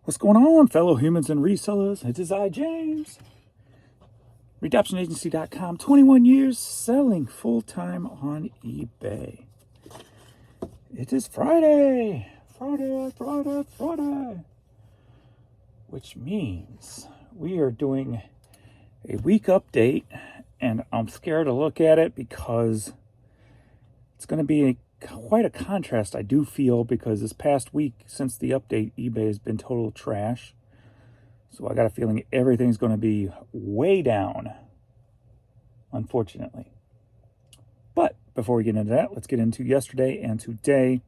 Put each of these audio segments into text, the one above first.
What's going on, fellow humans and resellers? It is I, James. RedemptionAgency.com. 21 years selling full-time on eBay. It is Friday. Friday. Which means we are doing a week update, and I'm scared to look at it because it's going to be quite a contrast, I do feel, because this past week since the update, eBay has been total trash. So I got a feeling everything's going to be way down, unfortunately. But before we get into that, let's get into yesterday and today.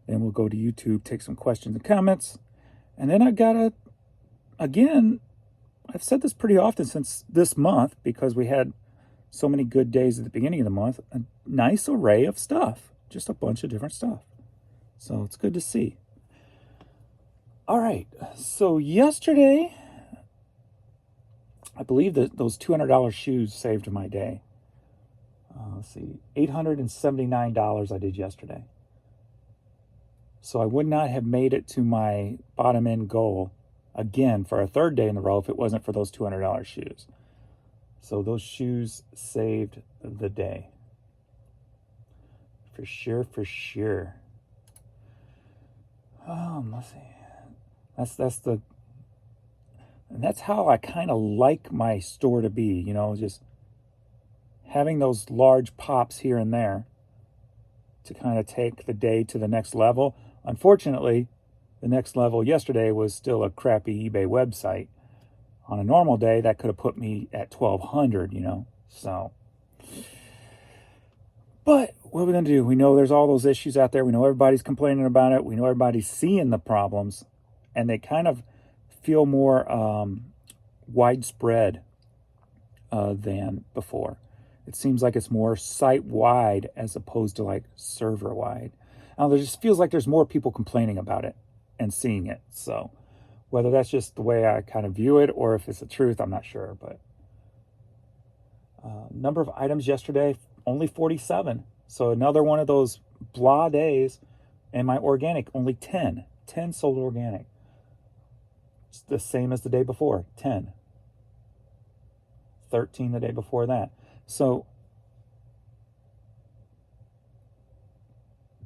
Then we'll go to YouTube, take some questions and comments. And then I got again, I've said this pretty often since this month because we had so many good days at the beginning of the month, a nice array of stuff, just a bunch of different stuff. So it's good to see. All right, so yesterday, I believe that those $200 shoes saved my day. Let's see, $879 I did yesterday. So I would not have made it to my bottom end goal again for a third day in a row if it wasn't for those $200 shoes. So those shoes saved the day. For sure. Let's see. That's how I kind of like my store to be, you know, just having those large pops here and there to kind of take the day to the next level. Unfortunately, the next level yesterday was still a crappy eBay website. On a normal day, that could have put me at 1,200, you know, so. But what are we going to do? We know there's all those issues out there. We know everybody's complaining about it. We know everybody's seeing the problems, and they kind of feel more widespread than before. It seems like it's more site-wide as opposed to like server-wide. There just feels like there's more people complaining about it and seeing it, so. Whether that's just the way I kind of view it or if it's the truth, I'm not sure. But number of items yesterday, only 47. So another one of those blah days. And my organic, only 10. 10 sold organic. It's the same as the day before, 10. 13 the day before that. So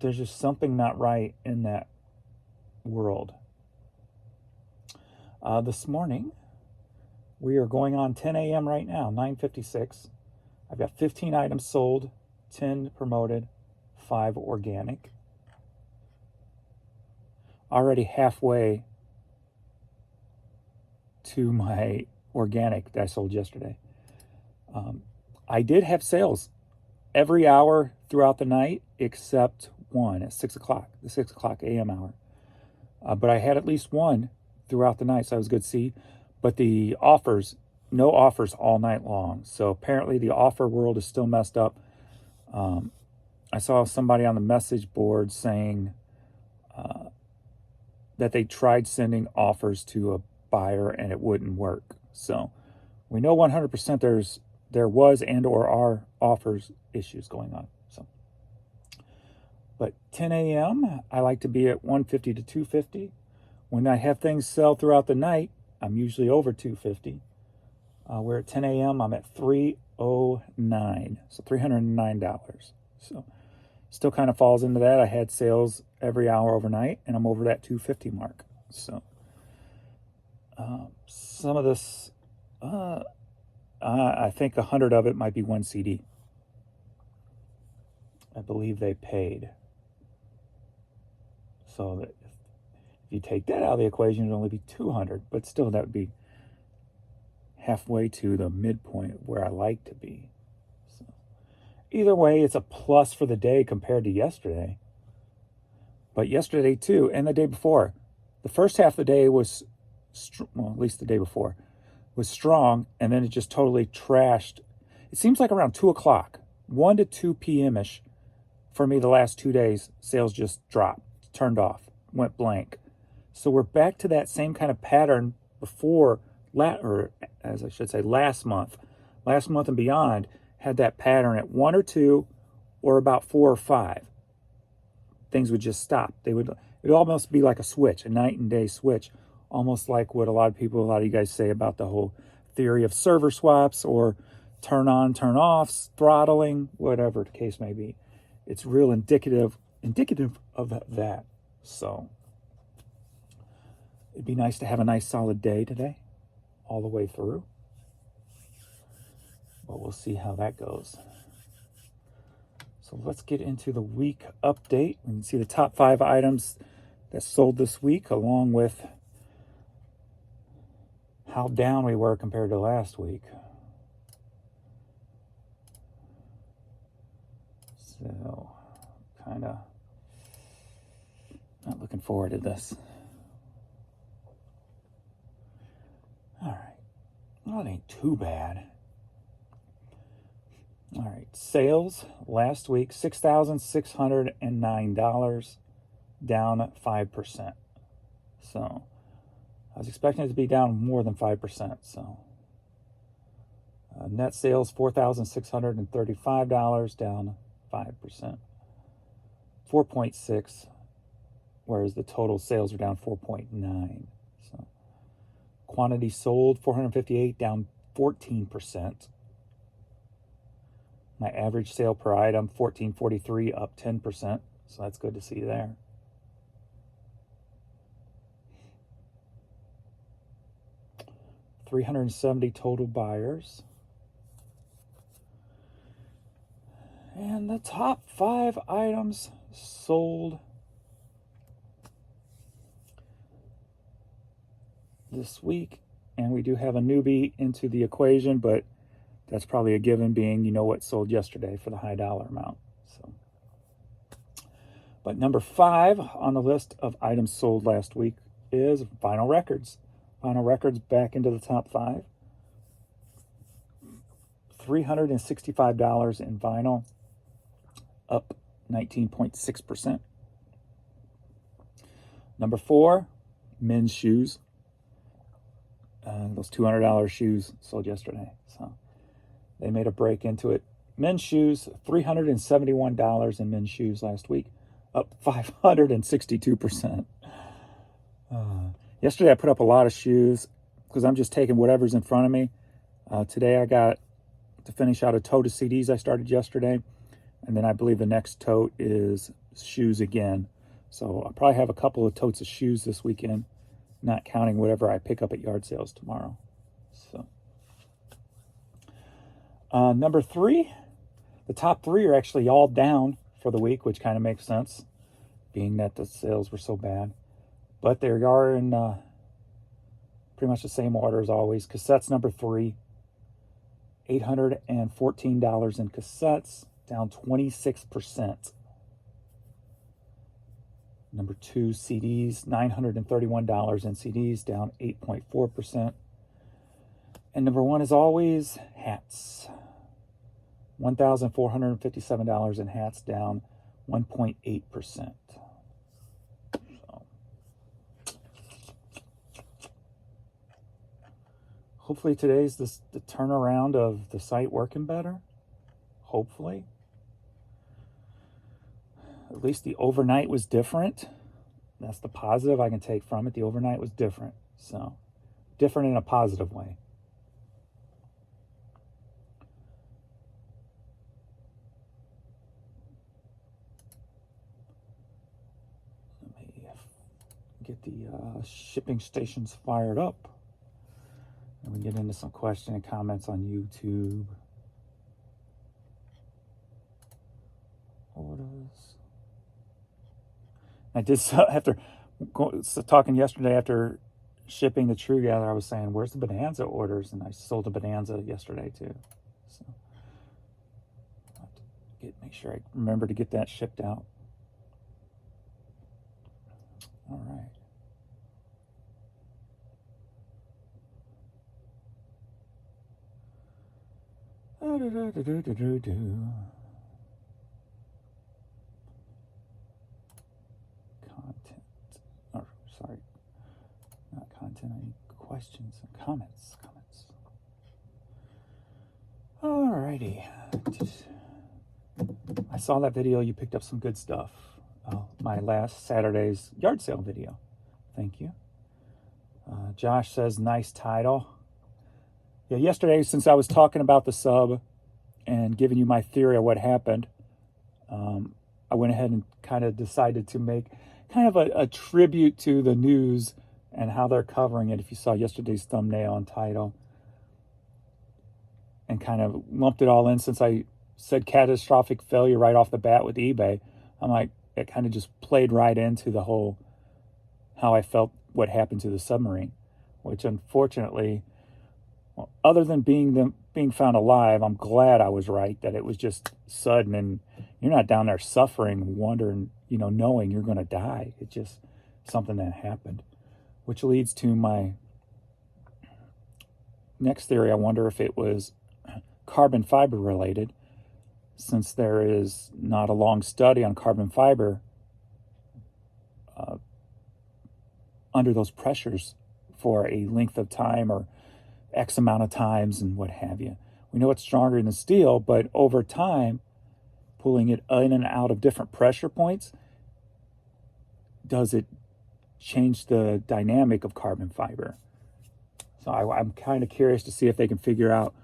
there's just something not right in that world. This morning, we are going on 10 a.m. right now, 9:56. I've got 15 items sold, 10 promoted, 5 organic. Already halfway to my organic that I sold yesterday. I did have sales every hour throughout the night except one at 6 o'clock, the 6 o'clock a.m. hour. But I had at least one throughout the night, so that was good to see. But the offers, no offers all night long. So apparently the offer world is still messed up. I saw somebody on the message board saying that they tried sending offers to a buyer and it wouldn't work. So we know 100% there was and or are offers issues going on. So, but 10 a.m. I like to be at 150 to 250. When I have things sell throughout the night, I'm usually over 250. Where at 10 a.m., I'm at 309, so $309. So still kind of falls into that. I had sales every hour overnight, and I'm over that 250 mark. So some of this, I think 100 of it might be one CD. I believe they paid. So that if you take that out of the equation, it'd only be 200, but still that would be halfway to the midpoint where I like to be. So either way, it's a plus for the day compared to yesterday. But yesterday too, and the day before, the first half of the day was, well, at least the day before, was strong, and then it just totally trashed. It seems like around 2 o'clock, 1 to 2 p.m.-ish, for me the last 2 days, sales just dropped, turned off, went blank. So we're back to that same kind of pattern before, or as I should say, last month. Last month and beyond had that pattern at 1 or 2 or about 4 or 5. Things would just stop. It'd almost be like a switch, a night and day switch, almost like what a lot of you guys say about the whole theory of server swaps or turn on, turn off, throttling, whatever the case may be. It's real indicative of that. So it'd be nice to have a nice solid day today, all the way through. But we'll see how that goes. So let's get into the week update. We can see the top 5 items that sold this week, along with how down we were compared to last week. So, kind of not looking forward to this. All right. Well, it ain't too bad. All right. Sales last week, $6,609, down 5%. So, I was expecting it to be down more than 5%. So, net sales, $4,635, down 5%. 4.6, whereas the total sales are down 4.9. So, quantity sold, 458, down 14%. My average sale per item, $14.43, up 10%. So that's good to see there. $370 total buyers. And the top 5 items sold this week. And we do have a newbie into the equation, but that's probably a given, being you know what sold yesterday for the high dollar amount. So, but number 5 on the list of items sold last week is vinyl records. Vinyl records back into the top 5. $365 in vinyl, up 19.6%. Number 4, men's shoes. Those $200 shoes sold yesterday. So they made a break into it. Men's shoes, $371 in men's shoes last week, up 562%. Yesterday I put up a lot of shoes because I'm just taking whatever's in front of me. Today I got to finish out a tote of CDs I started yesterday. And then I believe the next tote is shoes again. So I'll probably have a couple of totes of shoes this weekend, not counting whatever I pick up at yard sales tomorrow. So, number 3, the top 3 are actually all down for the week, which kind of makes sense, being that the sales were so bad. But they are in pretty much the same order as always. Cassettes, number 3, $814 in cassettes, down 26%. Number 2, CDs, $931 in CDs, down 8.4%. And number 1, as always, hats. $1,457 in hats, down 1.8%. So, hopefully today's the turnaround of the site working better. Hopefully. At least the overnight was different. That's the positive I can take from it. The overnight was different. So, different in a positive way. Let me get the shipping stations fired up. And we get into some questions and comments on YouTube. Orders. I did after talking yesterday after shipping the True Gather. I was saying, "Where's the Bonanza orders?" And I sold a Bonanza yesterday too. So I have to make sure I remember to get that shipped out. All right. Sorry, not content, I need questions and comments. Alrighty. I saw that video, you picked up some good stuff. I'll my last Saturday's yard sale video. Thank you. Josh says, nice title. Yeah, yesterday, since I was talking about the sub and giving you my theory of what happened, I went ahead and kind of decided to make kind of a tribute to the news and how they're covering it. If you saw yesterday's thumbnail and title, and kind of lumped it all in, since I said catastrophic failure right off the bat with eBay, I'm like, it kind of just played right into the whole, how I felt what happened to the submarine, which unfortunately, well, other than being found alive, I'm glad I was right, that it was just sudden, and you're not down there suffering, wondering, knowing you're going to die. It's just something that happened, which leads to my next theory. I wonder if it was carbon fiber related, since there is not a long study on carbon fiber under those pressures for a length of time or X amount of times and what have you. We know it's stronger than steel, but over time, pulling it in and out of different pressure points, does it change the dynamic of carbon fiber? So I'm kind of curious to see if they can figure out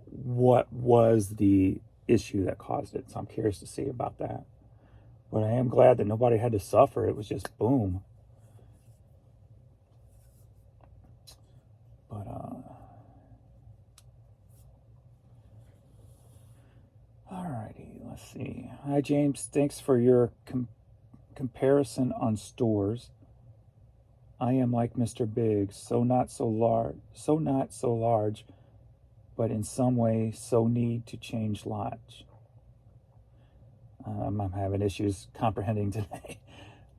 what was the issue that caused it. So I'm curious to see about that. But I am glad that nobody had to suffer. It was just boom. But alrighty, let's see. Hi James, thanks for your comparison on stores. I am like Mr. Big, so not so large, but in some way so need to change large. I'm having issues comprehending today.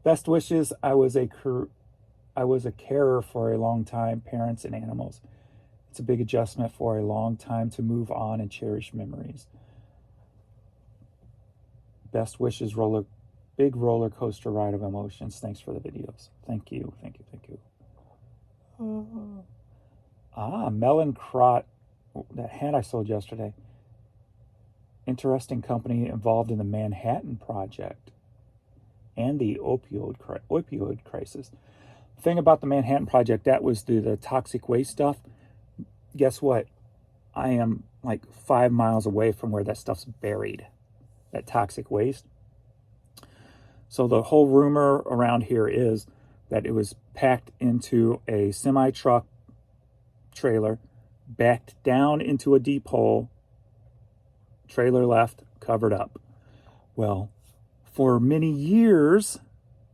Best wishes. I was a carer for a long time, parents and animals. It's a big adjustment for a long time to move on and cherish memories. Best wishes, big roller coaster ride of emotions. Thanks for the videos. Thank you. Melon Crot, that hat I sold yesterday. Interesting company involved in the Manhattan Project and the opioid crisis. The thing about the Manhattan Project, that was the toxic waste stuff. Guess what? I am like 5 miles away from where that stuff's buried, that toxic waste. So the whole rumor around here is that it was packed into a semi-truck trailer, backed down into a deep hole, trailer left, covered up. Well, for many years,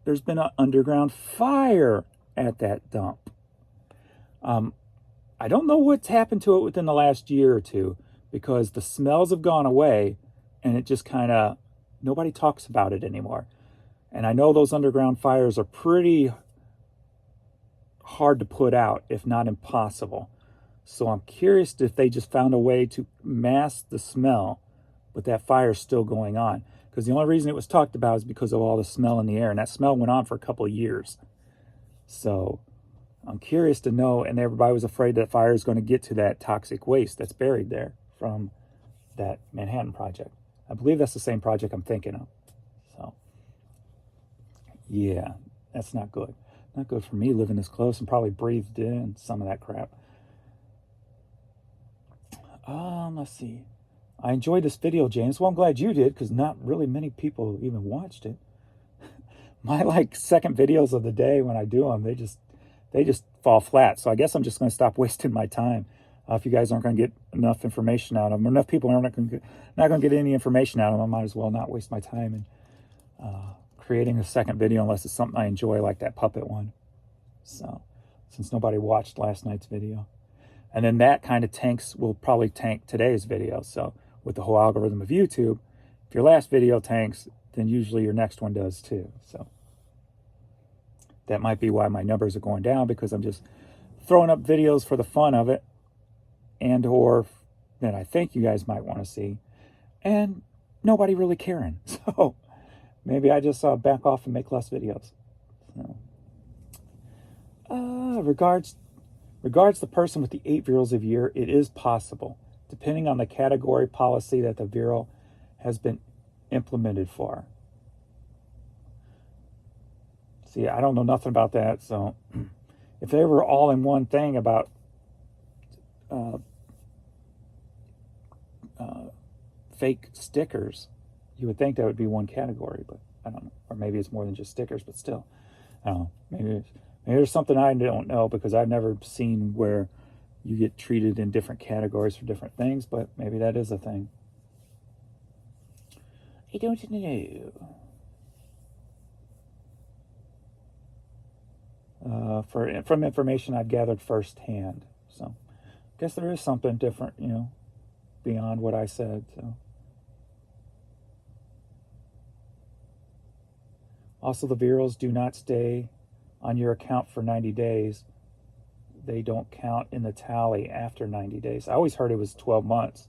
there's been an underground fire at that dump. I don't know what's happened to it within the last year or two, because the smells have gone away and it just kind of, nobody talks about it anymore. And I know those underground fires are pretty hard to put out, if not impossible. So I'm curious if they just found a way to mask the smell, but that fire's still going on. Because the only reason it was talked about is because of all the smell in the air, and that smell went on for a couple of years. So I'm curious to know, and everybody was afraid that fire is going to get to that toxic waste that's buried there from that Manhattan Project. I believe that's the same project I'm thinking of. So, yeah, that's not good. Not good for me living this close and probably breathed in some of that crap. Let's see. I enjoyed this video, James. Well, I'm glad you did, because not really many people even watched it. My second videos of the day, when I do them, they just fall flat. So I guess I'm just going to stop wasting my time. If you guys aren't going to get enough information out of them, or enough people aren't going to get any information out of them, I might as well not waste my time in creating a second video unless it's something I enjoy, like that puppet one. So, since nobody watched last night's video. And then that kind of will probably tank today's video. So with the whole algorithm of YouTube, if your last video tanks, then usually your next one does too. So that might be why my numbers are going down, because I'm just throwing up videos for the fun of it, and or that I think you guys might want to see, and nobody really caring. So maybe I just back off and make less videos. So, regards the person with the 8 virials a year, it is possible, depending on the category policy that the viral has been implemented for. See, I don't know nothing about that. So if they were all in one thing about fake stickers, you would think that would be one category, but I don't know. Or maybe it's more than just stickers, but still, I don't know. Maybe there's something I don't know, because I've never seen where you get treated in different categories for different things, but maybe that is a thing. I don't know. From information I've gathered firsthand. So I guess there is something different, beyond what I said. So also, the virals do not stay on your account for 90 days. They don't count in the tally after 90 days. I always heard it was 12 months.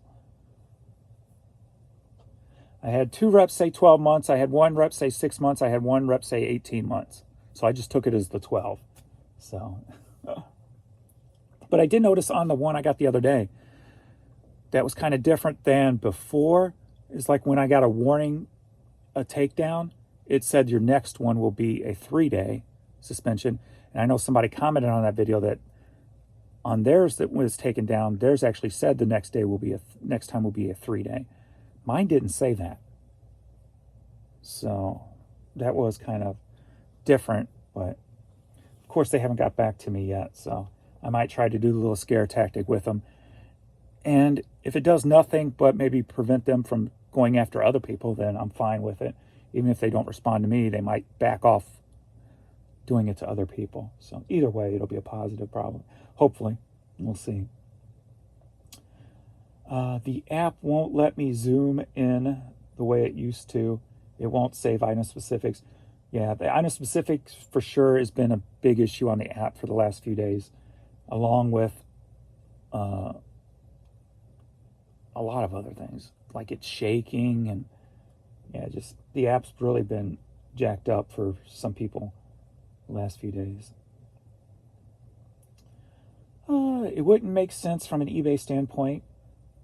I had 2 reps say 12 months. I had 1 rep say 6 months. I had 1 rep say 18 months. So I just took it as the 12. So, but I did notice on the one I got the other day, that was kind of different than before. It's like when I got a warning, a takedown, it said your next one will be a 3-day suspension. And I know somebody commented on that video that on theirs that was taken down, theirs actually said the next time will be a 3-day. Mine didn't say that. So that was kind of different, but of course they haven't got back to me yet. So I might try to do the little scare tactic with them. And if it does nothing but maybe prevent them from going after other people, then I'm fine with it. Even if they don't respond to me, they might back off doing it to other people. So either way, it'll be a positive problem. Hopefully, we'll see. The app won't let me zoom in the way it used to. It won't save item specifics. Yeah, the item specifics for sure has been a big issue on the app for the last few days, along with a lot of other things, like it's shaking, and just the app's really been jacked up for some people the last few days. It wouldn't make sense from an eBay standpoint,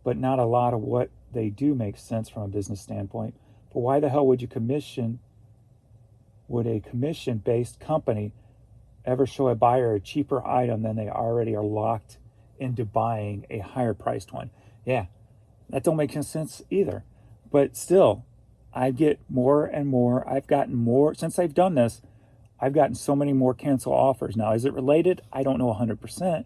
but not a lot of what they do makes sense from a business standpoint. But why the hell would a commission-based company ever show a buyer a cheaper item than they already are locked into buying a higher priced one? Yeah, that don't make any sense either. But still, I get more and more. I've gotten more since I've done this. I've gotten so many more cancel offers. Now, is it related? I don't know 100%,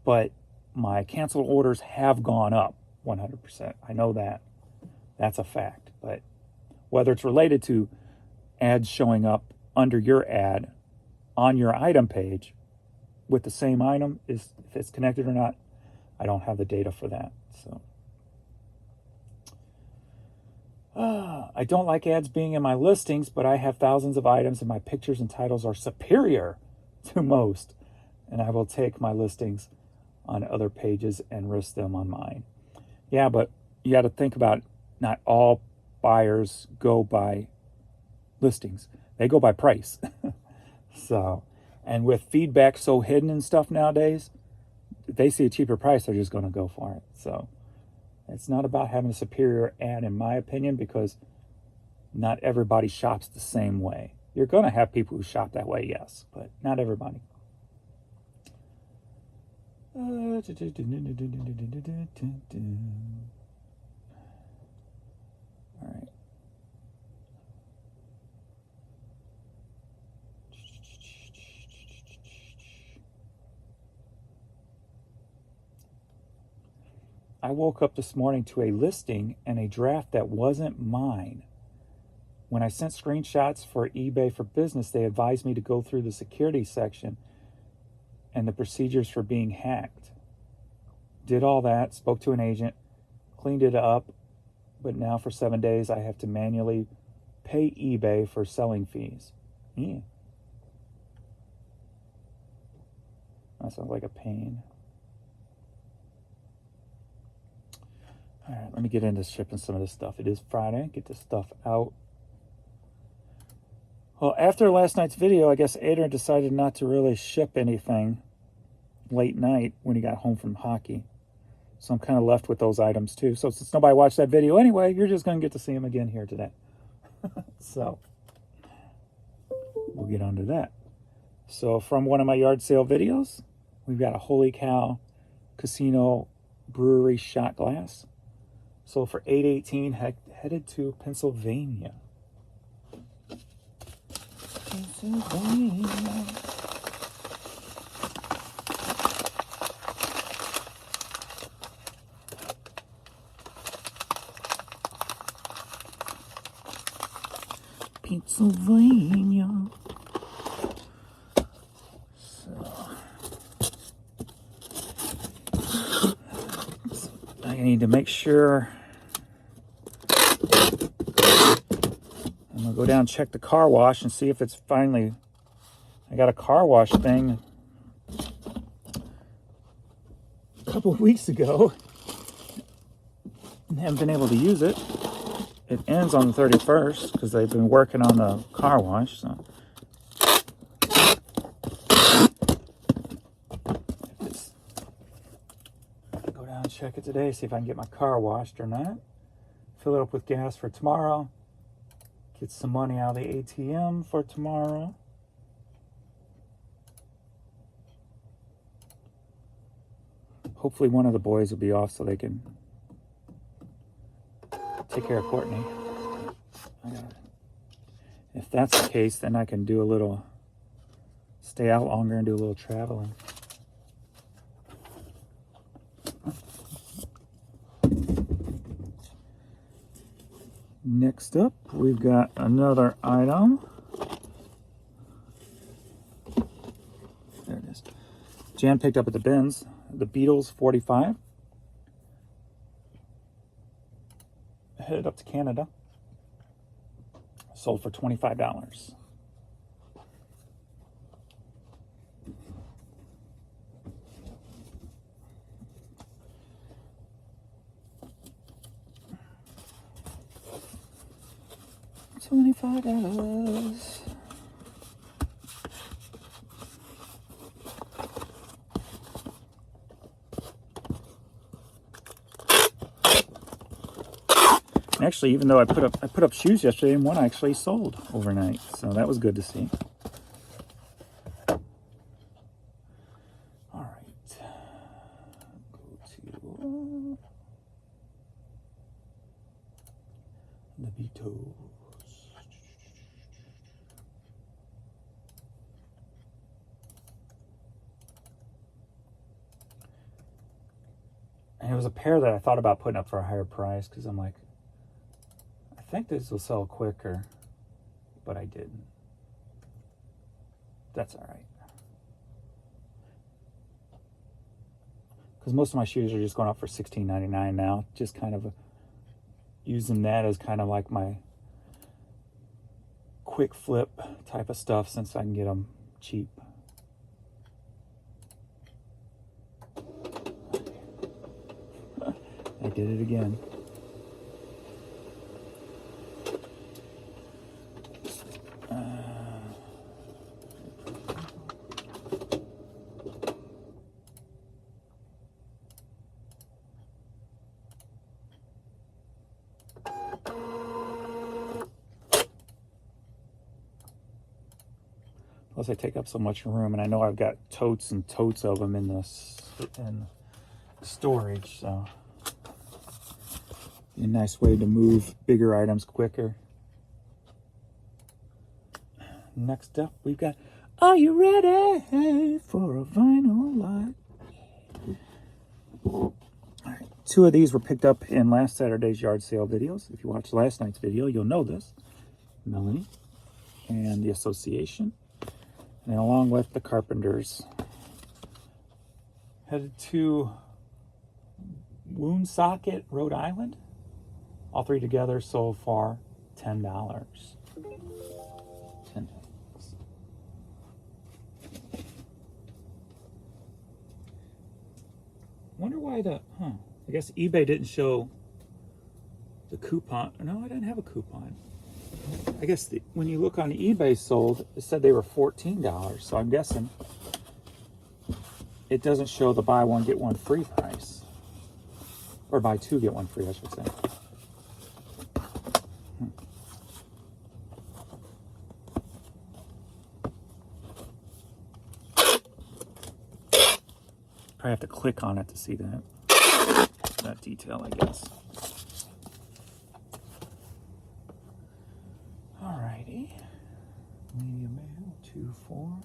but my cancel orders have gone up 100%. I know that. That's a fact. But whether it's related to ads showing up under your ad on your item page with the same item, if it's connected or not, I don't have the data for that. So I don't like ads being in my listings, but I have thousands of items and my pictures and titles are superior to most, and I will take my listings on other pages and risk them on mine. Yeah, but you got to think about, not all buyers go by listings. They go by price. So, and with feedback so hidden and stuff nowadays, if they see a cheaper price, they're just going to go for it. So it's not about having a superior ad, in my opinion, because not everybody shops the same way. You're going to have people who shop that way, yes, but not everybody. All right. I woke up this morning to a listing and a draft that wasn't mine. When I sent screenshots for eBay for Business, they advised me to go through the security section and the procedures for being hacked. Did all that, spoke to an agent, cleaned it up, but now for 7 days I have to manually pay eBay for selling fees. Yeah. That sounds like a pain. All right, let me get into shipping some of this stuff. It is Friday. Get this stuff out. Well, after last night's video, I guess Adrian decided not to really ship anything late night when he got home from hockey. So I'm kind of left with those items too. So since nobody watched that video anyway, you're just going to get to see them again here today. So we'll get onto that. So from one of my yard sale videos, we've got a Holy Cow Casino Brewery shot glass. Sold for $8.18, headed to Pennsylvania. Pennsylvania. Pennsylvania. So I need to make sure. I'm gonna go down and check the car wash and see if it's finally. I got a car wash thing a couple of weeks ago and haven't been able to use it. It ends on the 31st because they've been working on the car wash. So go down and check it today, see if I can get my car washed or not. Fill it up with gas for tomorrow. Get some money out of the ATM for tomorrow. Hopefully one of the boys will be off so they can take care of Courtney. If that's the case, then I can do a little, stay out longer and do a little traveling. Next up, we've got another item. There it is. Jan picked up at the bins, the Beatles 45. Headed up to Canada. Sold for $25. $25. Actually, even though I put up shoes yesterday, and one actually sold overnight, so that was good to see. All right, go to the Beatles. And it was a pair that I thought about putting up for a higher price because I'm like, I think this will sell quicker, but I didn't. That's all right. Because most of my shoes are just going up for $16.99 now. Just kind of using that as kind of like my quick flip type of stuff since I can get them cheap. I did it again. Plus, I take up so much room, and I know I've got totes and totes of them in storage, so a nice way to move bigger items quicker. Next up, we've got, are you ready for a vinyl lot? All right, 2 of these were picked up in last Saturday's yard sale videos. If you watched last night's video, you'll know this. Melanie and the Association. And along with the Carpenters. Headed to Woonsocket, Rhode Island. All 3 together sold for $10. $10. Wonder why I guess eBay didn't show the coupon. No, I didn't have a coupon. I guess when you look on eBay sold, it said they were $14. So I'm guessing it doesn't show the buy one, get one free price. Or buy 2, get 1 free, I should say. Probably have to click on it to see that detail, I guess. Alrighty. Medium ale, 2-4.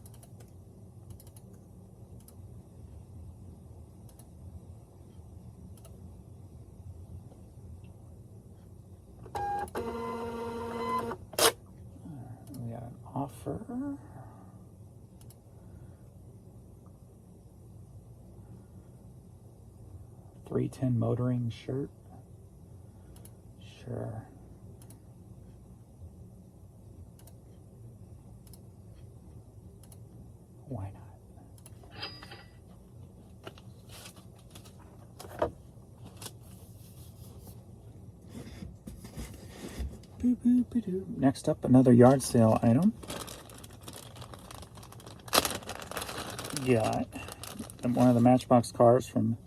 We got an offer. $310 motoring shirt. Sure. Why not? Next up, another yard sale item. Got one of the Matchbox cars from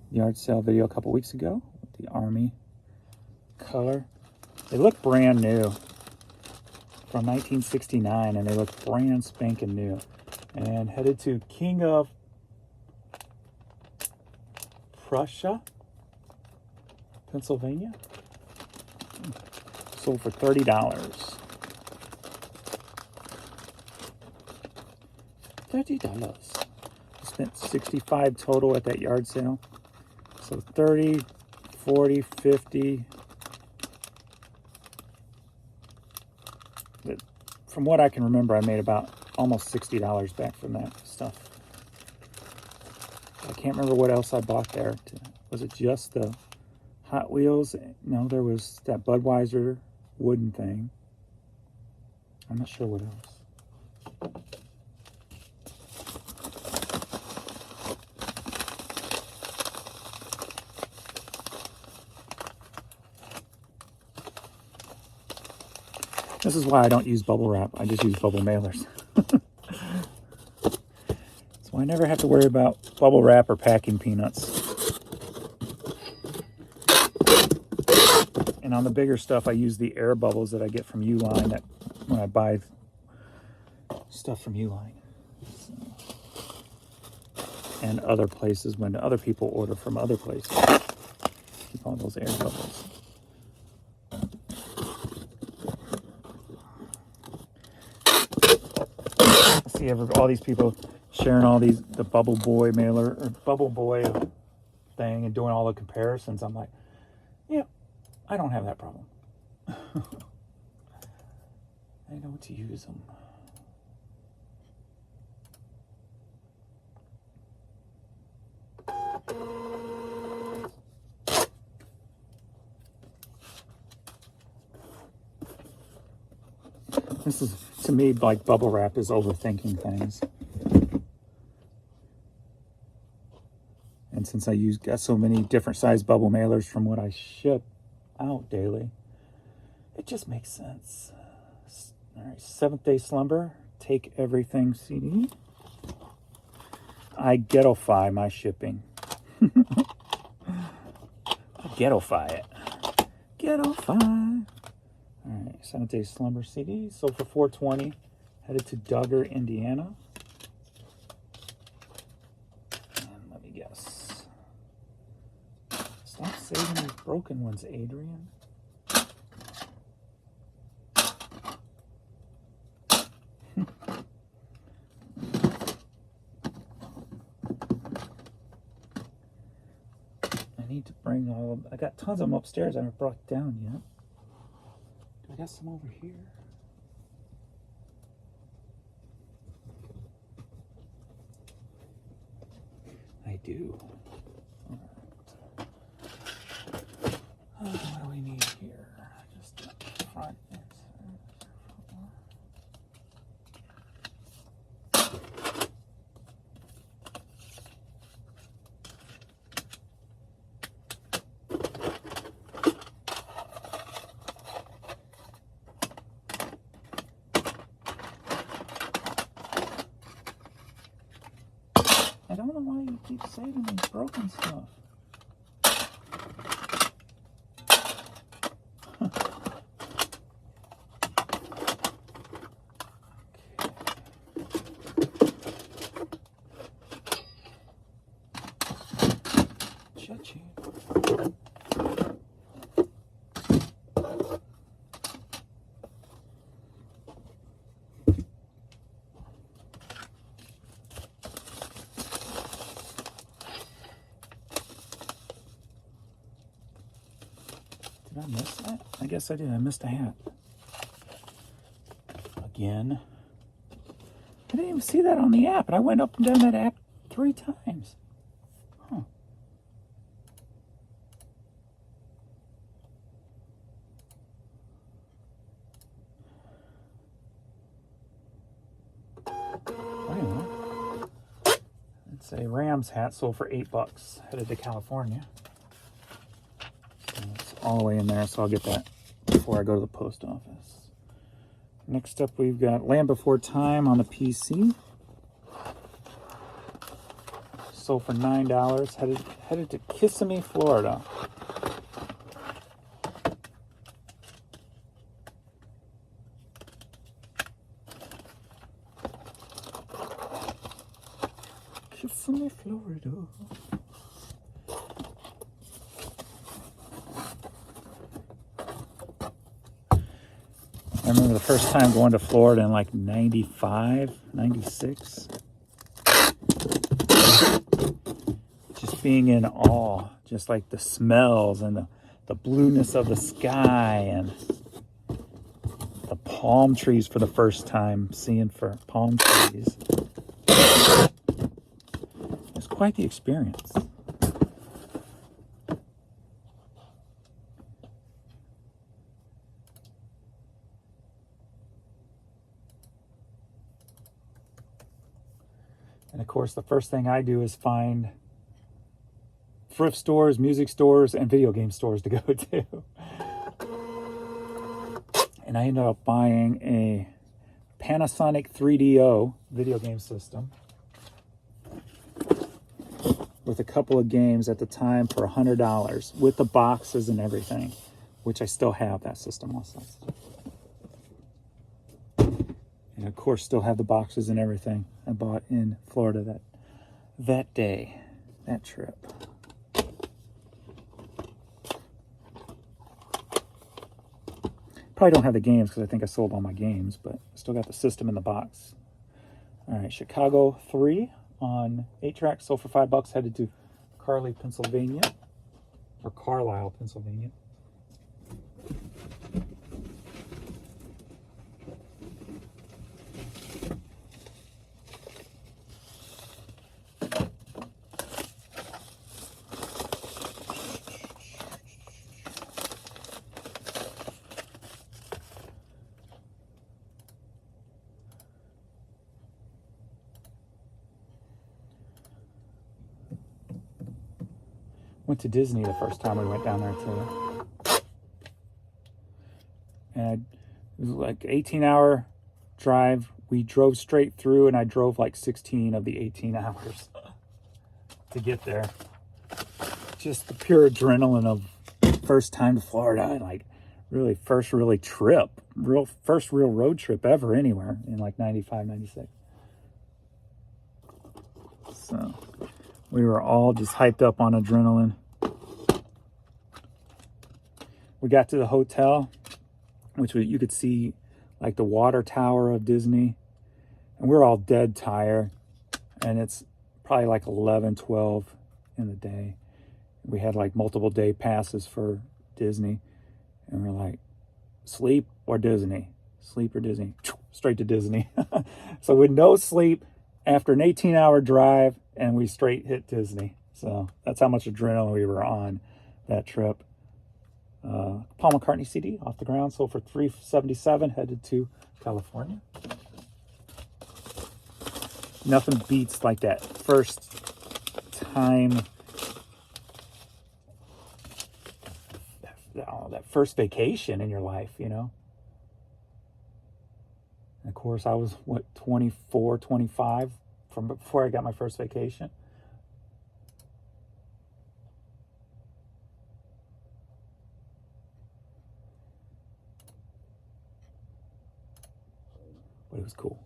the yard sale video a couple weeks ago. The Army color. They look brand new. From 1969, and they look brand spanking new. And headed to King of Prussia, Pennsylvania. Sold for $30. $30. I spent $65 total at that yard sale. So 30, 40, 50. But from what I can remember, I made about almost $60 back from that stuff. I can't remember what else I bought there. Was it just the Hot Wheels? No, there was that Budweiser wooden thing. I'm not sure what else. This is why I don't use bubble wrap. I just use bubble mailers. So I never have to worry about bubble wrap or packing peanuts. And on the bigger stuff, I use the air bubbles that I get from Uline that when I buy stuff from Uline. So, and other places when other people order from other places. Keep all those air bubbles. I see all these people sharing all the Bubble Boy mailer or Bubble Boy thing and doing all the comparisons. I'm like, yeah, I don't have that problem. I know to use them. This is, to me, like bubble wrap is overthinking things. And since I got so many different size bubble mailers from what I ship out daily, it just makes sense. All right, Seventh Day Slumber, Take Everything CD. I ghetto-fy my shipping. Ghetto-fy it. Ghetto-fy. All right, Seventh Day Slumber CD, sold for $420. Headed to Duggar, Indiana. And let me guess. Stop saving these broken ones, Adrian. I need to bring all of them. I got tons of them upstairs I haven't brought down yet. I got some over here. I do. All right. What do we need here? Just the front. I don't know why you keep saving these broken stuff. cha-ching. Did I miss that? I guess I did. I missed a hat. Again. I didn't even see that on the app, and I went up and down that app 3 times. Huh. Wait a minute. It's a Rams hat sold for $8. Headed to California. So it's all the way in there, so I'll get that before I go to the post office. Next up, we've got Land Before Time on the PC. Sold for $9. Headed to Kissimmee, Florida. Kissimmee, Florida. I remember the first time going to Florida in like 95, 96. Just being in awe, just like the smells and the blueness of the sky and the palm trees for the first time, seeing for palm trees. It's quite the experience. And of course, the first thing I do is find thrift stores, music stores, and video game stores to go to. And I ended up buying a Panasonic 3DO video game system with a couple of games at the time for $100 with the boxes and everything, which I still have that system also. And of course, still have the boxes and everything I bought in Florida that day, that trip. Probably don't have the games because I think I sold all my games, but still got the system in the box. All right, Chicago 3 on 8-track, sold for $5, headed to Carlisle, Pennsylvania. Went to Disney the first time we went down there too. And it was like an 18-hour drive. We drove straight through, and I drove like 16 of the 18 hours to get there. Just the pure adrenaline of first time to Florida, and like really first really trip, first real road trip ever anywhere in like 95, 96. So we were all just hyped up on adrenaline. We got to the hotel, which you could see like the water tower of Disney. And we're all dead tired. And it's probably like 11, 12 in the day. We had like multiple day passes for Disney. And we're like, sleep or Disney? Sleep or Disney? Straight to Disney. So with no sleep, after an 18-hour drive, and we straight hit Disney. So that's how much adrenaline we were on that trip. Paul McCartney CD off the ground, sold for $377, headed to California. Nothing beats like that first time, that first vacation in your life, you know. And of course, I was 24, 25 from before I got my first vacation. But it was cool.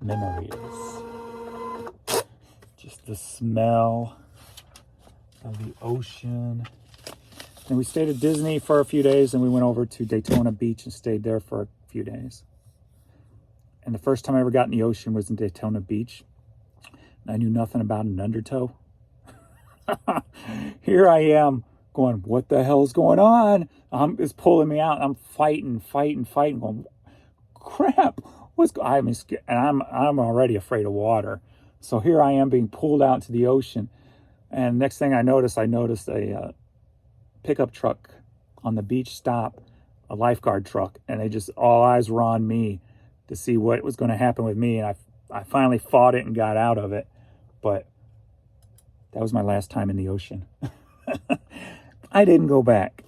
Memories. Just the smell of the ocean. And we stayed at Disney for a few days, and we went over to Daytona Beach and stayed there for a few days. And the first time I ever got in the ocean was in Daytona Beach. I knew nothing about an undertow. Here I am going, what the hell's going on? It's pulling me out. I'm fighting, going, crap. And I'm already afraid of water. So here I am being pulled out to the ocean. And next thing I noticed a pickup truck on the beach stop, a lifeguard truck. And all eyes were on me to see what was going to happen with me. And I finally fought it and got out of it. But that was my last time in the ocean. I didn't go back.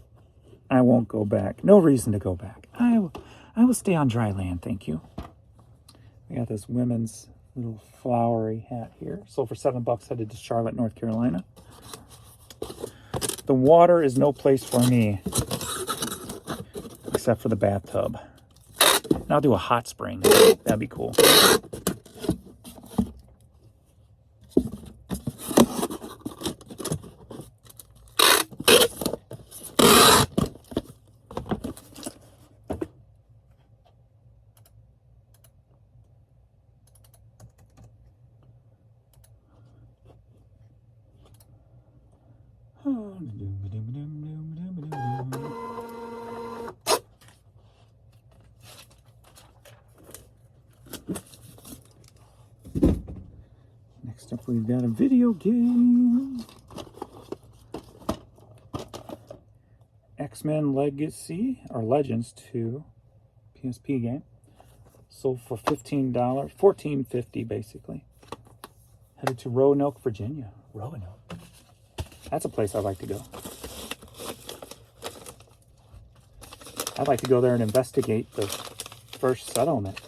I won't go back. No reason to go back. I will stay on dry land, thank you. I got this women's little flowery hat here. Sold for $7, headed to Charlotte, North Carolina. The water is no place for me, except for the bathtub. And I'll do a hot spring. That'd be cool. Next up, we've got a video game. X-Men Legacy, or Legends 2, PSP game. Sold for $15, $14.50 basically. Headed to Roanoke, Virginia. Roanoke. That's a place I'd like to go. I'd like to go there and investigate the first settlement.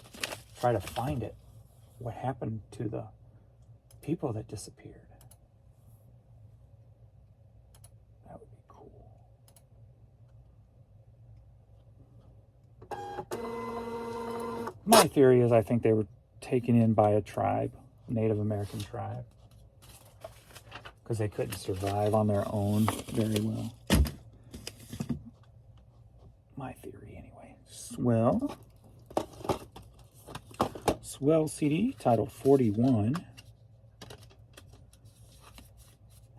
Try to find it. What happened to the people that disappeared? That would be cool. My theory is I think they were taken in by a tribe, a Native American tribe, because they couldn't survive on their own very well. My theory, anyway. Swell CD, title 41.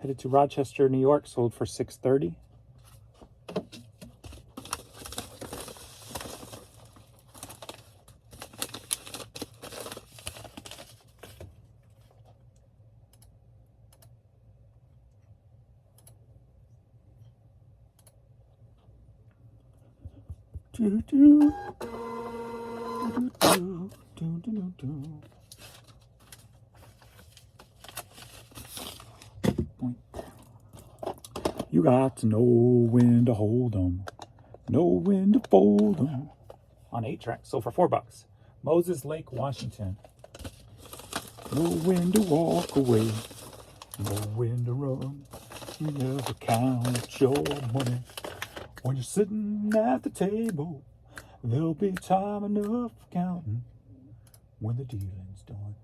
Headed to Rochester, New York, sold for $6.30. You got to know when to hold 'em, know when to fold 'em. On 8-track, sold for $4. Moses Lake, Washington. Know when to walk away, know when to run. You never count your money. When you're sitting at the table, there'll be time enough for counting when the dealing's done.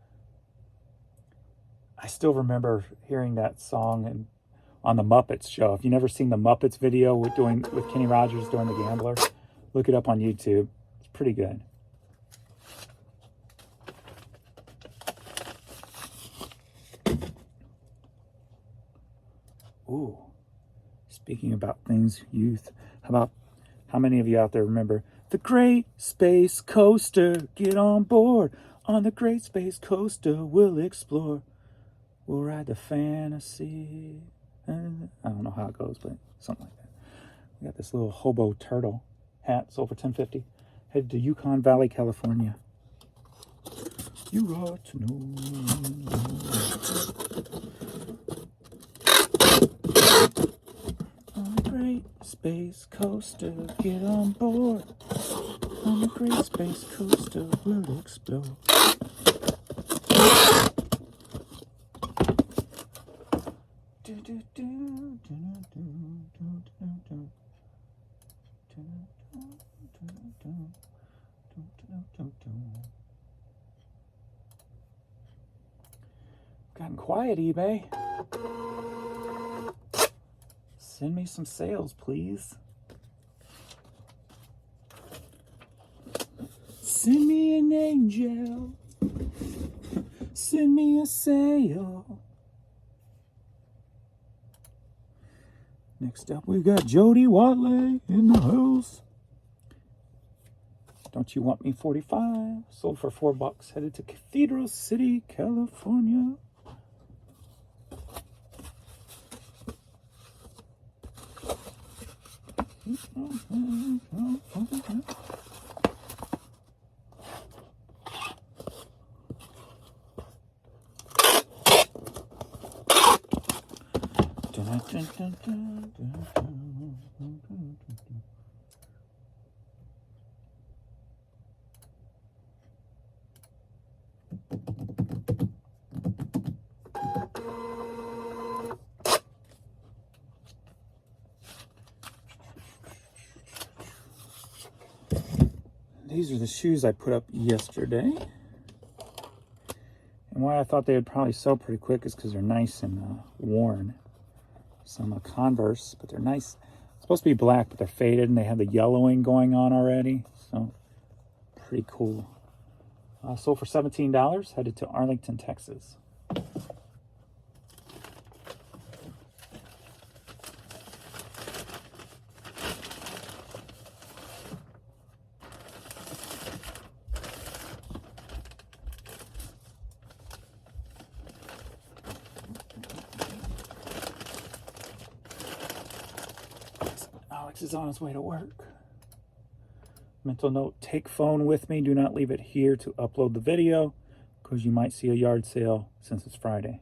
I still remember hearing that song on the Muppets show. If you've never seen the Muppets video with Kenny Rogers doing The Gambler, look it up on YouTube. It's pretty good. Ooh. Speaking about things, youth, how many of you out there remember the Great Space Coaster? Get on board on the Great Space Coaster. We'll explore. We'll ride the fantasy. I don't know how it goes, but something like that. We got this little hobo turtle hat, sold for $10.50. Headed to Yukon Valley, California. You got to know. Great Space Coaster, get on board. On the Great Space Coaster, we'll explore. Gotten quiet, eBay. Send me some sales, please. Send me an angel. Send me a sale. Next up, we got Jody Watley in the house. Don't You Want Me 45. Sold for $4. Headed to Cathedral City, California. These are the shoes I put up yesterday. And why I thought they would probably sell pretty quick is because they're nice and worn. Some Converse, but they're nice. It's supposed to be black, but they're faded and they have the yellowing going on already. So, pretty cool. Sold for $17. Headed to Arlington, Texas. Alex is on his way to work. Mental note, take phone with me. Do not leave it here to upload the video because you might see a yard sale since it's Friday.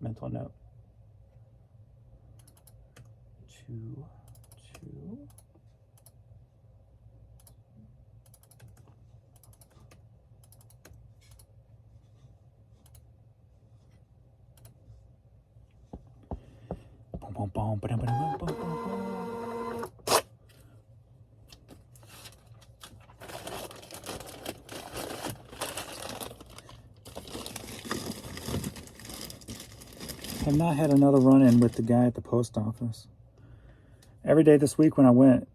Mental note. 2, 2. Boom, boom, boom, boom, boom, boom, boom, boom. Have not had another run-in with the guy at the post office. Every day this week when I went,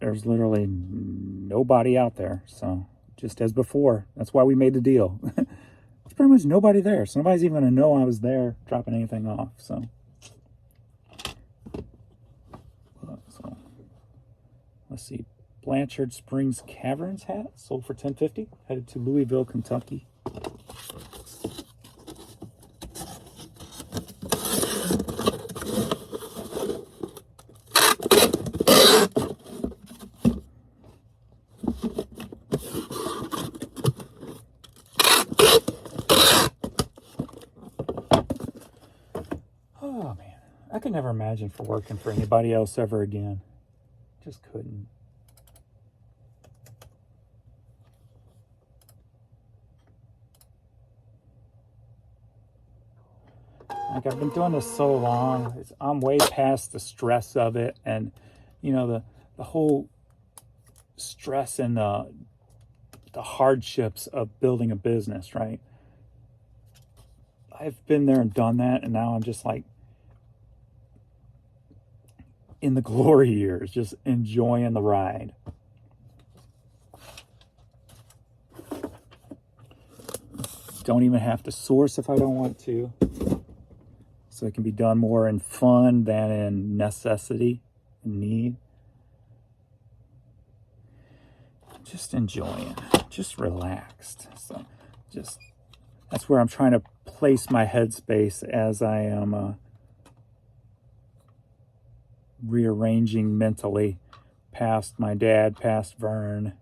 there's literally nobody out there. So, just as before, that's why we made the deal. There's pretty much nobody there. So nobody's even going to know I was there dropping anything off. So, let's see. Blanchard Springs Caverns hat sold for $10.50. Headed to Louisville, Kentucky. Oh, man. I could never imagine for working for anybody else ever again. Just couldn't. Like, I've been doing this so long. I'm way past the stress of it. And, you know, the whole stress and the hardships of building a business, right? I've been there and done that. And now I'm just like, in the glory years, just enjoying the ride. Don't even have to source if I don't want to. So it can be done more in fun than in necessity and need. Just enjoying, just relaxed. So that's where I'm trying to place my headspace as I am rearranging mentally past my dad, past Vern,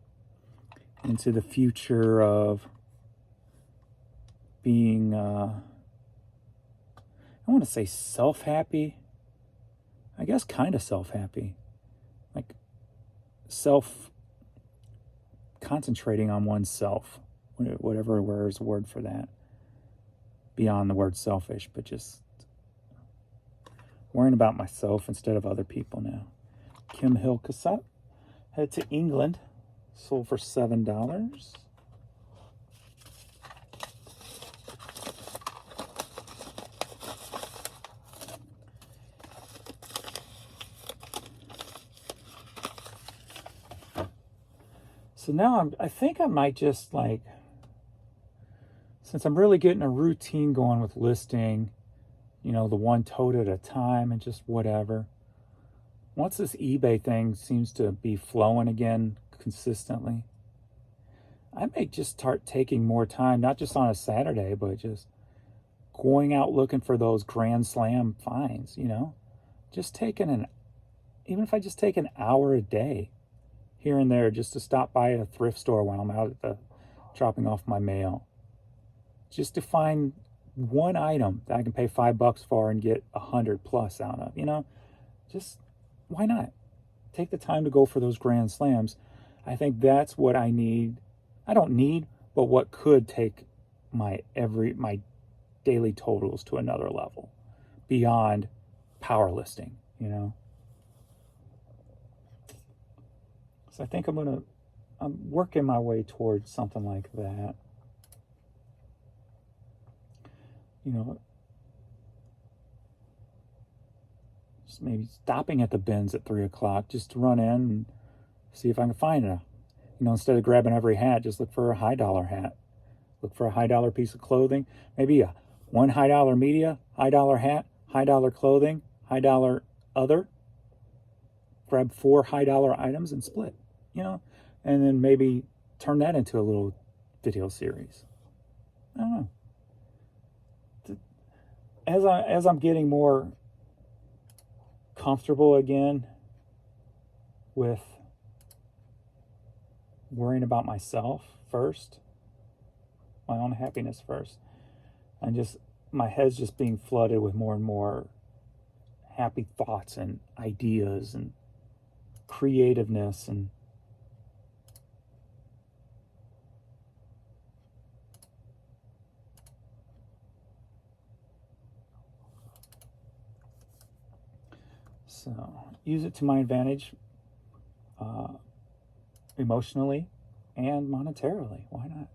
into the future of being, I want to say self-happy. I guess kind of self-happy. Like concentrating on oneself, whatever is a word for that. Beyond the word selfish, but just worrying about myself instead of other people now. Kim Hill cassette. Head to England. Sold for $7. So now I think I might just like, since I'm really getting a routine going with listing, the one tote at a time and just whatever. Once this eBay thing seems to be flowing again consistently, I may just start taking more time, not just on a Saturday, but just going out looking for those grand slam finds, just even if I just take an hour a day here and there just to stop by a thrift store while I'm out at the dropping off my mail, just to find one item that I can pay $5 for and get 100 plus out of, just why not take the time to go for those grand slams? I think that's what I need. I don't need, but what could take my daily totals to another level beyond power listing, So I think I'm working my way towards something like that. Just maybe stopping at the bins at 3:00 just to run in and see if I can find it. Instead of grabbing every hat, just look for a high dollar hat. Look for a high dollar piece of clothing. Maybe one high dollar media, high dollar hat, high dollar clothing, high dollar other. Grab 4 high dollar items and split, and then maybe turn that into a little video series. I don't know. As I'm getting more comfortable again with worrying about myself first, my own happiness first, and just my head's just being flooded with more and more happy thoughts and ideas and creativeness and so use it to my advantage, emotionally and monetarily. Why not?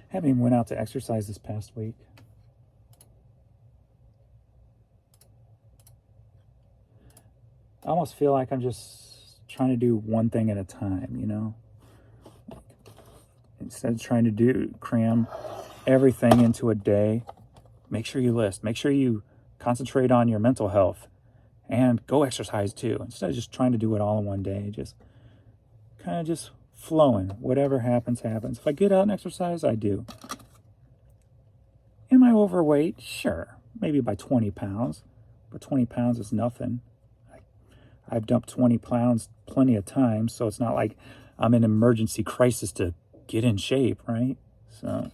Haven't even went out to exercise this past week. I almost feel like I'm just trying to do one thing at a time, Instead of trying to cram everything into a day, make sure you list. Make sure you concentrate on your mental health and go exercise too. Instead of just trying to do it all in one day, just kind of just flowing. Whatever happens, happens. If I get out and exercise, I do. Am I overweight? Sure. Maybe by 20 pounds. But 20 pounds is nothing. I've dumped 20 pounds plenty of times, so it's not like I'm in an emergency crisis to get in shape, right? So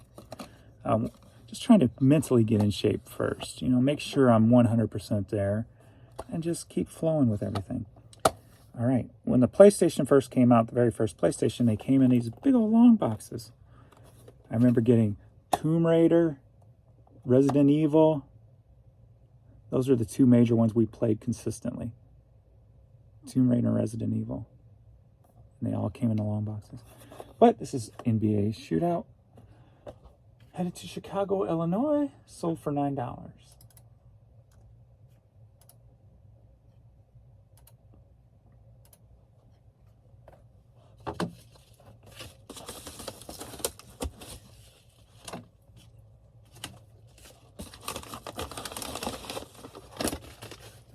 I'm just trying to mentally get in shape first. Make sure I'm 100% there and just keep flowing with everything. All right. When the PlayStation first came out, the very first PlayStation, they came in these big old long boxes. I remember getting Tomb Raider, Resident Evil. Those are the 2 major ones we played consistently. Tomb Raider and Resident Evil. And they all came in the long boxes. But this is NBA Shootout. Headed to Chicago, Illinois. Sold for $9.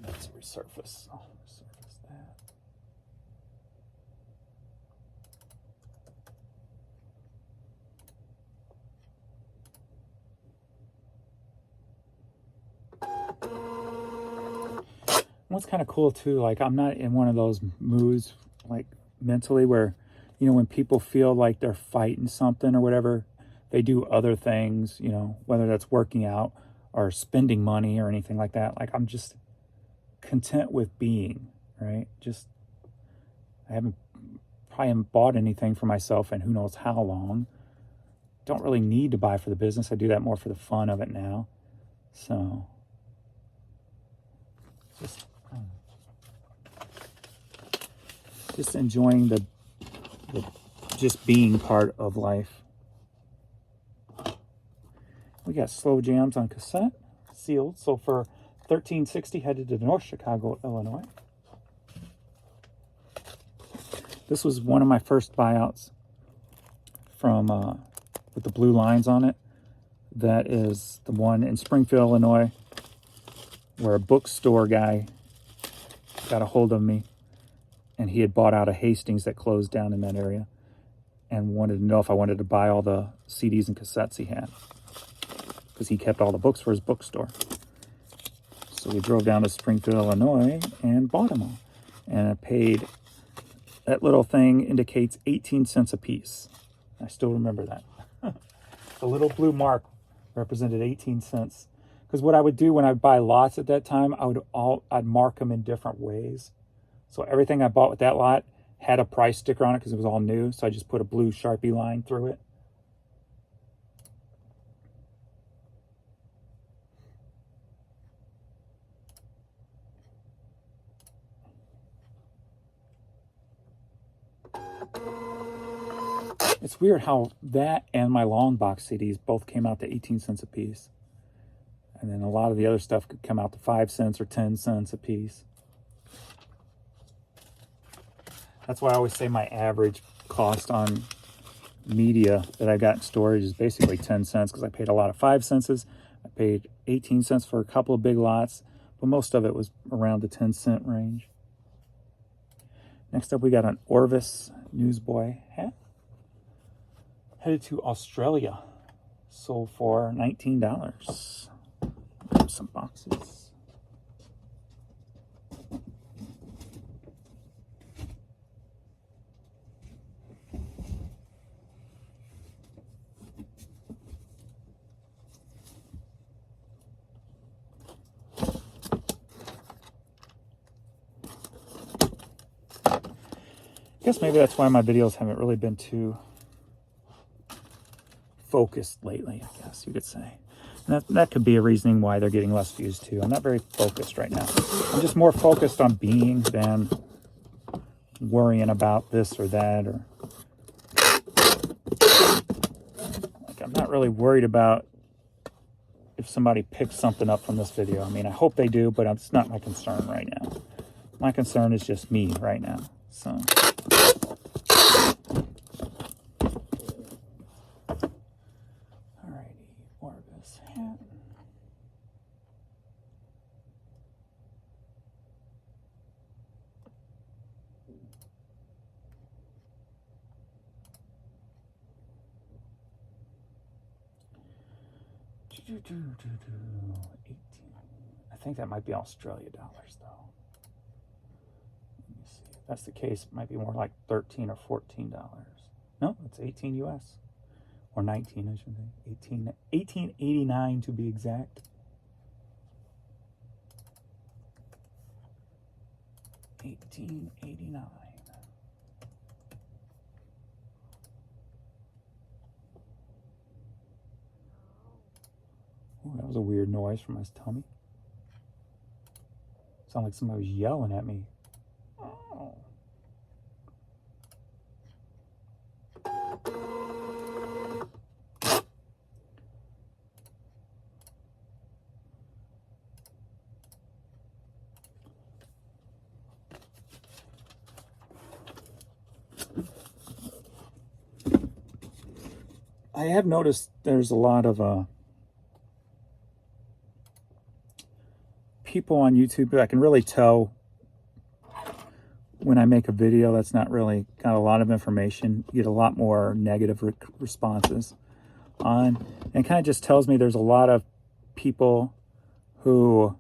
Let's resurface. I'll resurface that. What's kind of cool too, like I'm not in one of those moods like mentally where, when people feel like they're fighting something or whatever, they do other things, whether that's working out or spending money or anything like that. Like I'm just content with being, right? I probably haven't bought anything for myself in who knows how long. Don't really need to buy for the business. I do that more for the fun of it now. So Just enjoying the just being part of life. We got Slow Jams on cassette, sealed. So for $13.60, headed to North Chicago, Illinois. This was one of my first buyouts from with the blue lines on it. That is the one in Springfield, Illinois, where a bookstore guy got a hold of me, and he had bought out a Hastings that closed down in that area, and wanted to know if I wanted to buy all the CDs and cassettes he had, because he kept all the books for his bookstore. So we drove down to Springfield, Illinois, and bought them all. And I paid, that little thing indicates 18 cents a piece. I still remember that. The little blue mark represented 18 cents. Because what I would do when I buy lots at that time, I'd mark them in different ways. So everything I bought with that lot had a price sticker on it because it was all new. So I just put a blue Sharpie line through it. It's weird how that and my long box CDs both came out to 18 cents a piece. And then a lot of the other stuff could come out to 5 cents or 10 cents a piece. That's why I always say my average cost on media that I got in storage is basically 10 cents, because I paid a lot of 5 cents. I paid 18 cents for a couple of big lots, but most of it was around the 10-cent range. Next up, we got an Orvis Newsboy hat. Headed to Australia. Sold for $19. Some boxes. I guess maybe that's why my videos haven't really been too focused lately, I guess you could say. And that could be a reasoning why they're getting less views too. I'm not very focused right now. I'm just more focused on being than worrying about this or that, or like I'm not really worried about if somebody picks something up from this video. I mean, I hope they do, but it's not my concern right now. My concern is just me right now. So Orvis hat. I think that might be Australia dollars, though. Let me see. If that's the case, it might be more like $13 or $14. No, it's 18 US. Or 19, I should say. 1889 to be exact. $18.89. Oh, that was a weird noise from my tummy. Sounded like somebody was yelling at me. Oh. I have noticed there's a lot of people on YouTube. I can really tell when I make a video that's not really got a lot of information. You get a lot more negative responses on. And it kind of just tells me there's a lot of people who,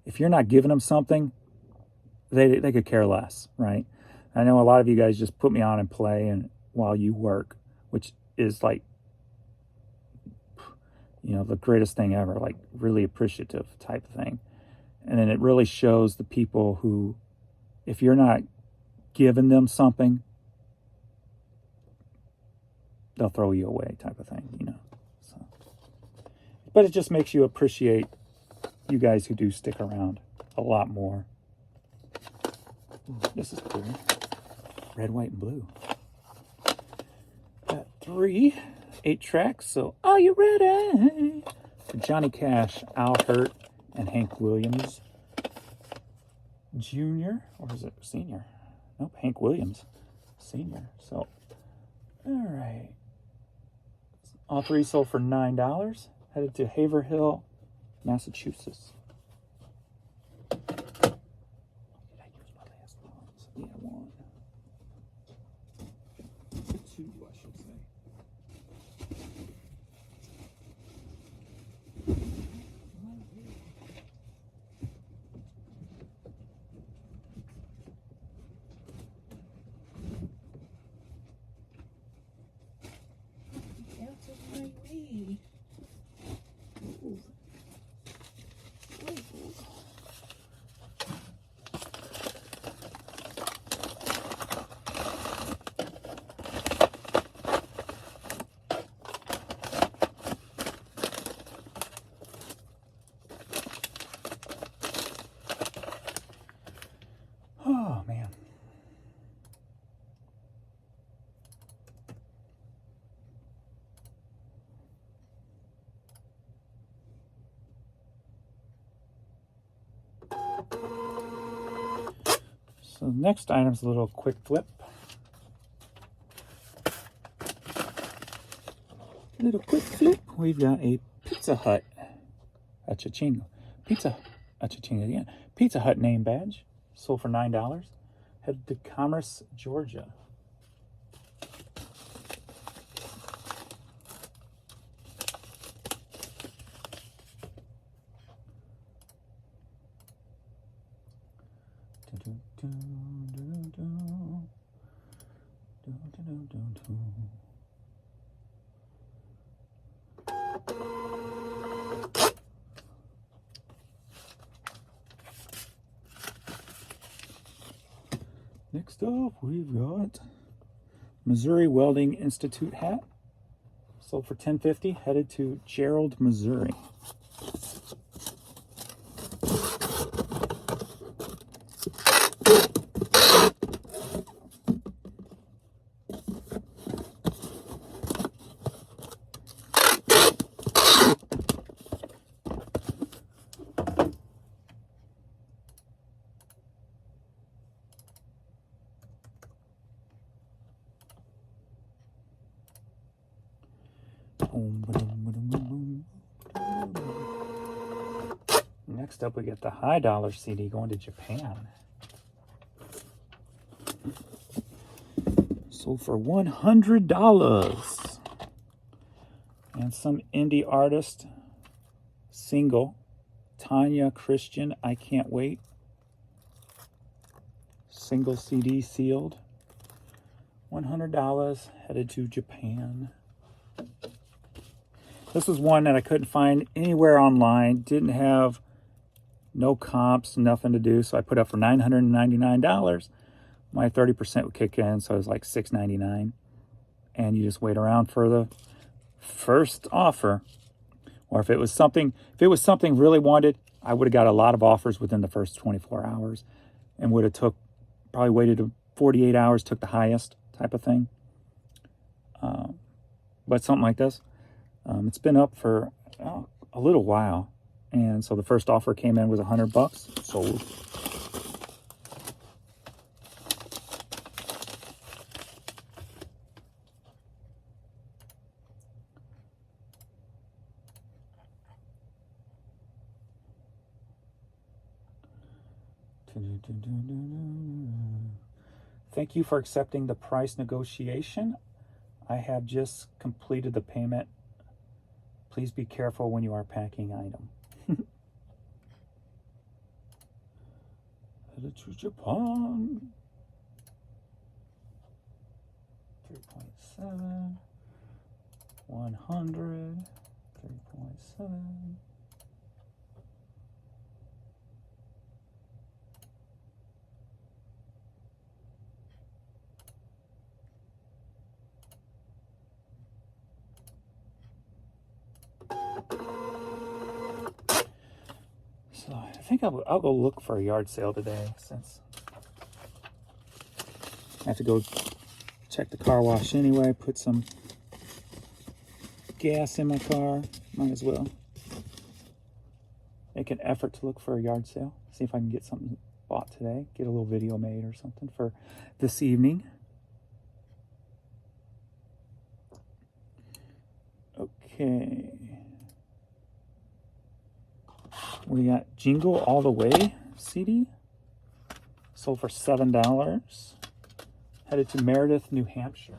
if you're not giving them something, they could care less, right? I know a lot of you guys just put me on and play and while you work, which is like, you know, the greatest thing ever, like really appreciative type of thing. And then it really shows the people who, if you're not giving them something, they'll throw you away type of thing, you know. So, but it just makes you appreciate you guys who do stick around a lot more. This is cool. Red, white, and blue. Got 3 8-tracks, so are you ready? Johnny Cash, Al Hurt, and Hank Williams Jr. Or is it Senior? Nope, Hank Williams Senior. So, all right. All 3 sold for $9. Headed to Haverhill, Massachusetts. Did I use my last ones? Yeah, 1, 2, I should say. Out of my way. Ooh. Oh, man. So the next item is a little quick flip. Little quick flip. We've got a Pizza Hut Achichingo. Pizza again. Pizza Hut name badge. Sold for $9. Headed to Commerce, Georgia. Next up, we've got Missouri Welding Institute hat. Sold for $10.50. Headed to Gerald, Missouri. Next up, we get the high dollar CD going to Japan. Sold for $100. And some indie artist single, Tanya Christian, I Can't Wait. Single CD sealed. $100, headed to Japan. This was one that I couldn't find anywhere online. Didn't have no comps, nothing to do. So I put up for $999. My 30% would kick in, so it was like $699. And you just wait around for the first offer. Or if it was something really wanted, I would have got a lot of offers within the first 24 hours and would have probably waited 48 hours, took the highest type of thing. But something like this, it's been up for a little while. And so the first offer came in was $100, sold. Thank you for accepting the price negotiation. I have just completed the payment. Please be careful when you are packing item. Headed to Japan. 3.7. 100. 3.7. think I'll go look for a yard sale today, since I have to go check the car wash anyway, put some gas in my car. Might as well make an effort to look for a yard sale. See if I can get something bought today. Get a little video made or something for this evening. Okay. We got Jingle All the Way CD. Sold for $7. Headed to Meredith, New Hampshire.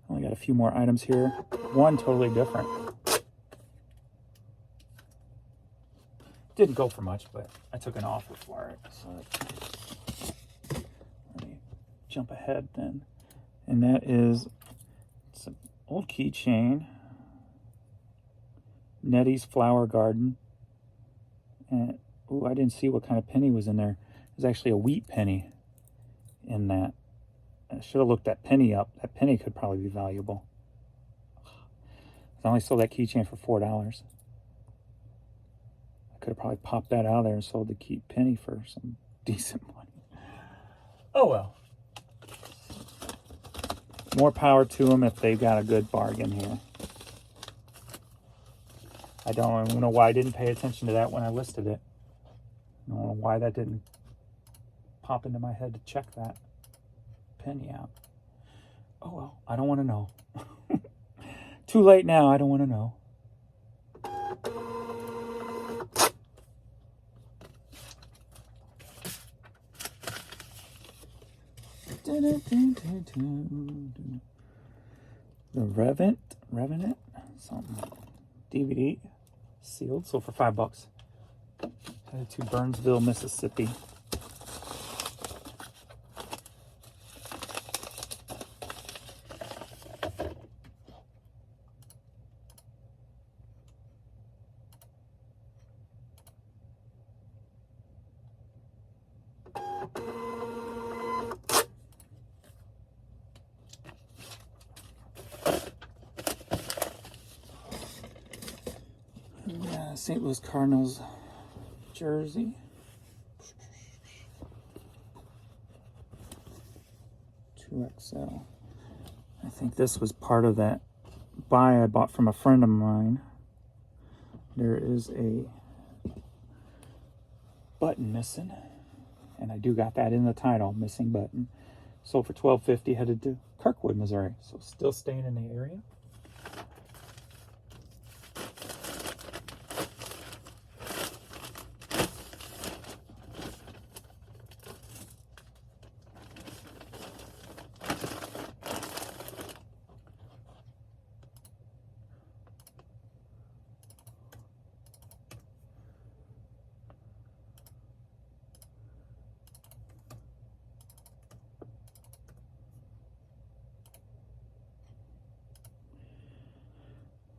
Only got a few more items here. One totally different. Didn't go for much, but I took an offer for it. So let me jump ahead then. And that is, it's an old keychain. Nettie's Flower Garden. And ooh, I didn't see what kind of penny was in there. There's actually a wheat penny in that. I should have looked that penny up. That penny could probably be valuable. I only sold that keychain for $4. I could have probably popped that out of there and sold the key penny for some decent money. Oh well. More power to them if they've got a good bargain here. I don't know why I didn't pay attention to that when I listed it. I don't know why that didn't pop into my head to check that penny out. Oh well, I don't want to know. Too late now, I don't want to know. The Revenant, something. DVD, sealed, sold for $5. Headed to Burnsville, Mississippi. St. Louis Cardinals jersey. 2XL. I think this was part of that buy I bought from a friend of mine. There is a button missing, and I do got that in the title, missing button. Sold for $12.50, headed to Kirkwood, Missouri. So still staying in the area.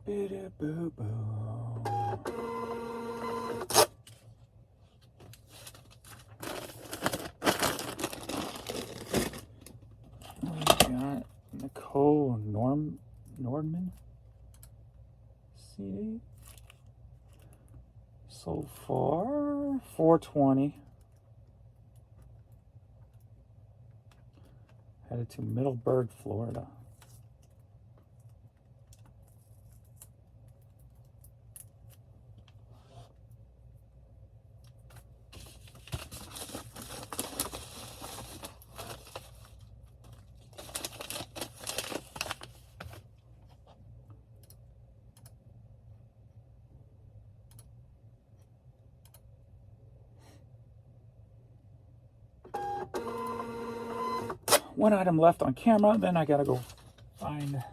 Boo-boo-boo. We got Nicole Nordman CD. Sold for $4.20. Headed to Middleburg, Florida. One item left on camera, then I gotta go find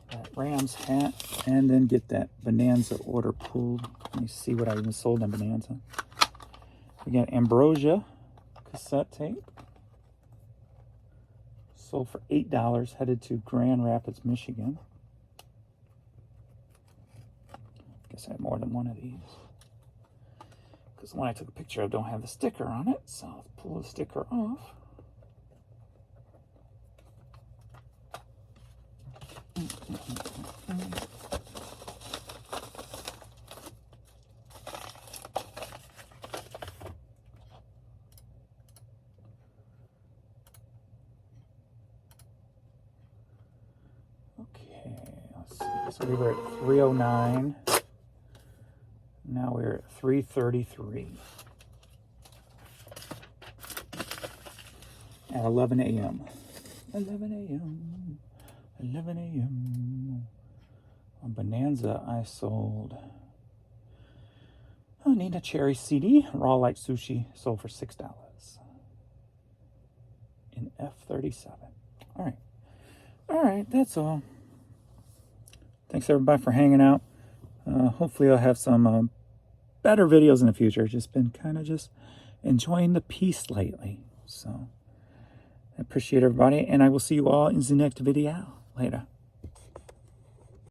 that Rams hat and then get that Bonanza order pulled. Let me see what I even sold on Bonanza. We got Ambrosia cassette tape. Sold for $8, headed to Grand Rapids, Michigan. Guess I have more than one of these. because when I took a picture, I don't have the sticker on it, so let's pull the sticker off. Okay, let's see. So we were at 309. Now we're at 3:33 at 11 a.m. 11 a.m. 11 a.m. On Bonanza, I sold Nina Cherry CD, Raw Like Sushi, sold for $6 in F37. All right, that's all. Thanks everybody for hanging out. Hopefully I'll have some better videos in the future. Just been kind of just enjoying the peace lately. So I appreciate everybody, and I will see you all in the next video. Later.